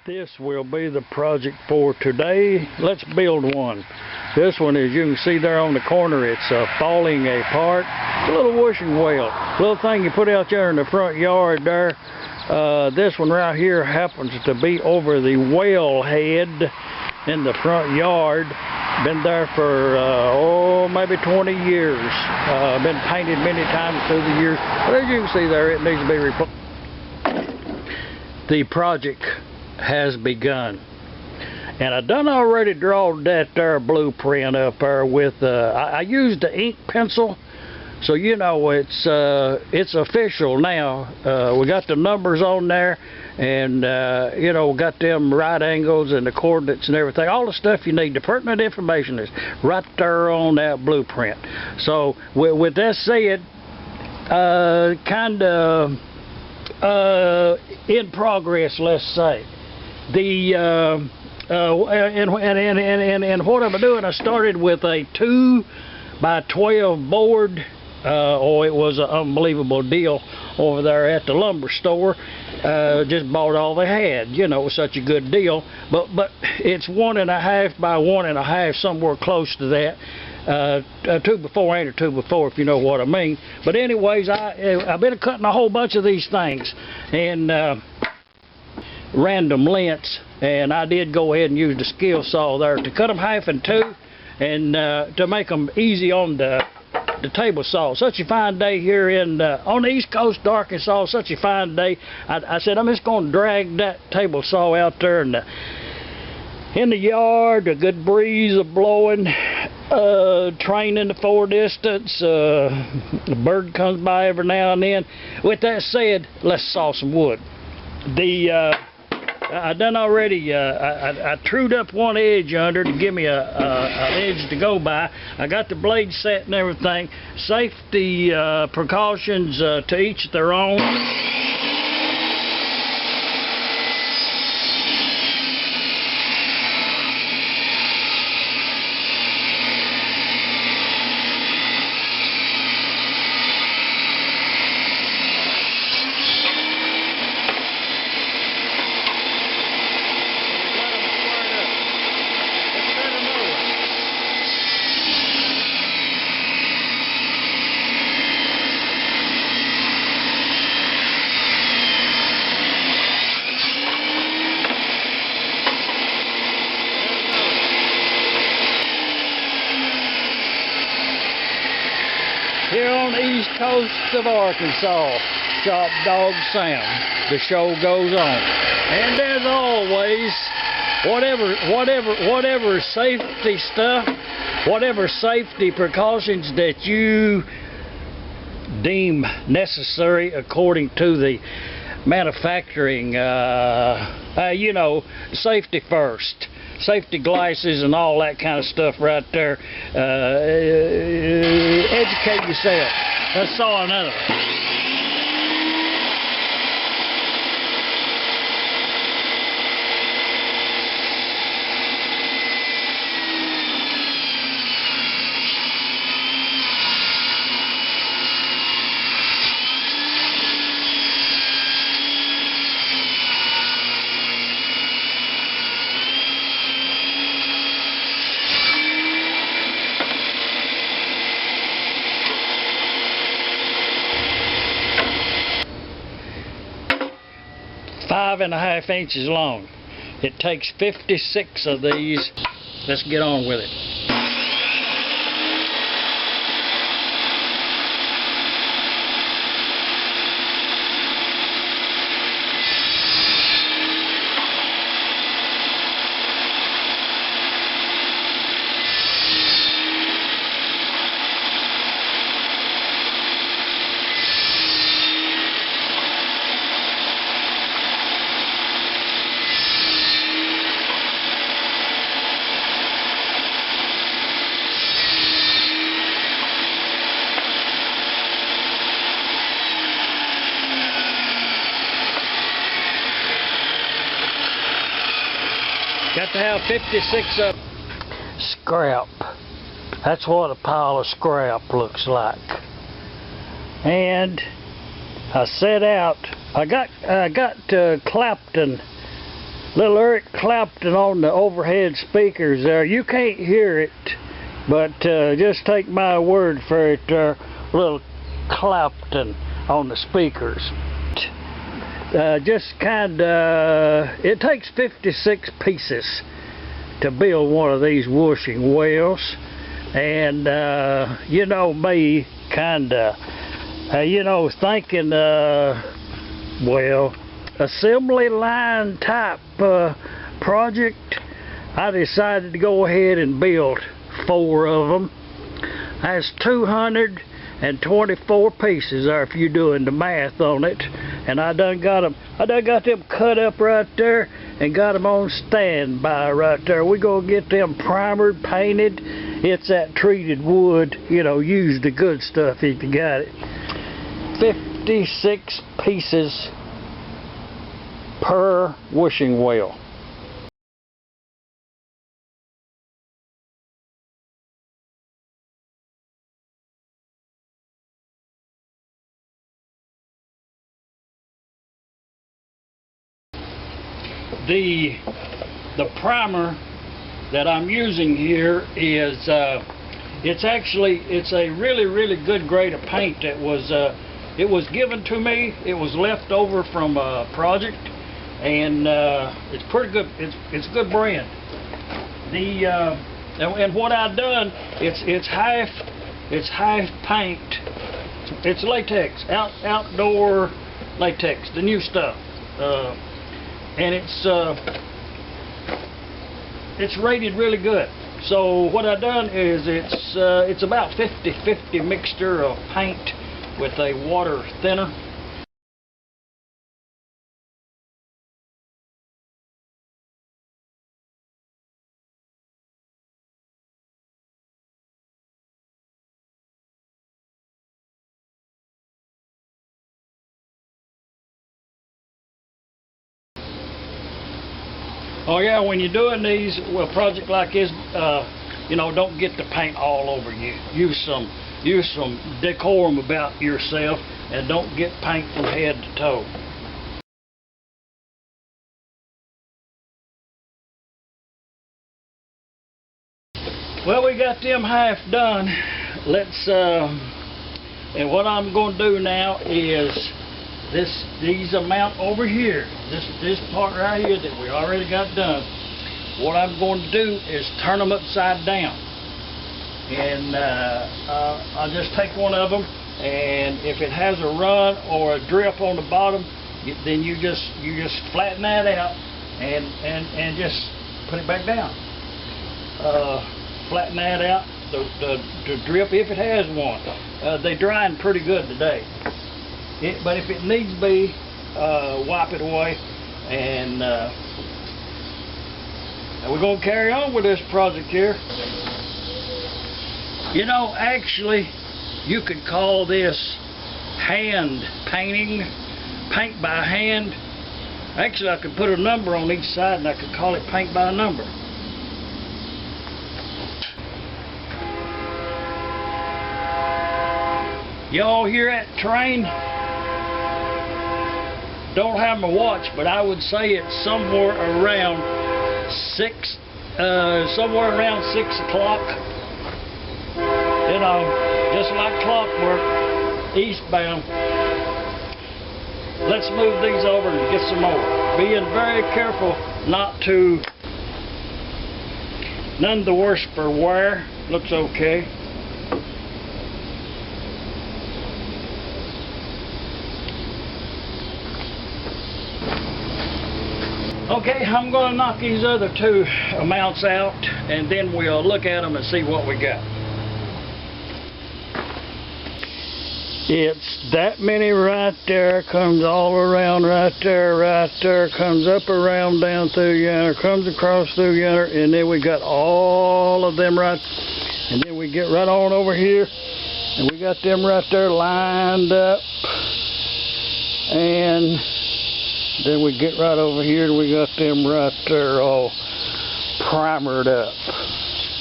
This will be the project for today. Let's build one. This one, as you can see there on the corner, it's falling apart. It's a little washing well. Little thing you put out there in the front yard there. This one right here happens to be over the well head in the front yard. Been there for, maybe 20 years. Been painted many times through the years. But as you can see there, it needs to be replaced. The project has begun, and I done already drawed that there blueprint up there with I used the ink pencil, so you know it's official now. We got the numbers on there, and you know, we got them right angles and the coordinates and everything, all the stuff you need. The pertinent information is right there on that blueprint. So with that said, kind of in progress, let's say. And what I'm doing, I started with a 2x12 board. It was an unbelievable deal over there at the lumber store. Just bought all they had. You know, it was such a good deal. But it's 1.5 by 1.5, somewhere close to that. 2x4 ain't a 2x4, if you know what I mean. But anyways, I've been cutting a whole bunch of these things and random lengths, and I did go ahead and use the skill saw there to cut them half in two, and to make them easy on the table saw. Such a fine day here on the East Coast of Arkansas. Such a fine day. I said I'm just going to drag that table saw out there in the yard. A good breeze of blowing. Train in the fore distance. A bird comes by every now and then. With that said, let's saw some wood. I done already, I trued up one edge under to give me a edge to go by. I got the blade set and everything. Safety precautions to each their own. Here on the East Coast of Arkansas, Chop Dog Sound, the show goes on. And as always, whatever safety stuff, whatever safety precautions that you deem necessary according to the manufacturing, you know, safety first. Safety glasses and all that kind of stuff right there. Educate yourself. Let's saw another one. .5 inches long. It takes 56 of these. Let's get on with it. Got to have 56 of scrap. That's what a pile of scrap looks like. And I set out. I got Clapton Little Eric Clapton on the overhead speakers there. You can't hear it, but just take my word for it. Little Clapton on the speakers. Just kind of, it takes 56 pieces to build one of these washing wells. And you know me, kind of, you know, thinking, well, assembly line type project. I decided to go ahead and build 4 of them. That's 224 pieces there if you're doing the math on it. And I done got them cut up right there and got them on standby right there. We're gonna get them primered, painted. It's that treated wood, you know, use the good stuff if you got it. 56 pieces per washing well. The primer that I'm using here is it's a really good grade of paint that was it was given to me. It was left over from a project, and it's pretty good. It's a good brand. And what I've done, it's half paint. It's latex, outdoor latex, the new stuff. And it's rated really good. So what I've done is it's about 50-50 mixture of paint with a water thinner. Oh yeah, when you're doing these, well, project like this, you know, don't get the paint all over you. Use some decorum about yourself, and don't get paint from head to toe. Well, we got them half done. Let's and what I'm going to do now is these amount over here, this part right here that we already got done. What I'm going to do is turn them upside down, and I'll just take one of them, and if it has a run or a drip on the bottom, then you just flatten that out and just put it back down. Flatten that out, the drip, if it has one. They drying pretty good today. But if it needs to be, wipe it away, and we're going to carry on with this project here. You know, actually, you could call this hand painting, paint by hand. Actually, I could put a number on each side, and I could call it paint by number. Y'all hear that train? Don't have my watch, but I would say it's somewhere around 6 o'clock. You know, just like clockwork, eastbound. Let's move these over and get some more. Being very careful not to, none the worse for wear. Looks okay. Okay, I'm going to knock these other 2 amounts out, and then we'll look at them and see what we got. It's that many right there, comes all around right there, comes up around down through yonder, comes across through yonder, and then we got all of them right, and then we get right on over here, and we got them right there lined up, and then we get right over here and we got them right there all primered up.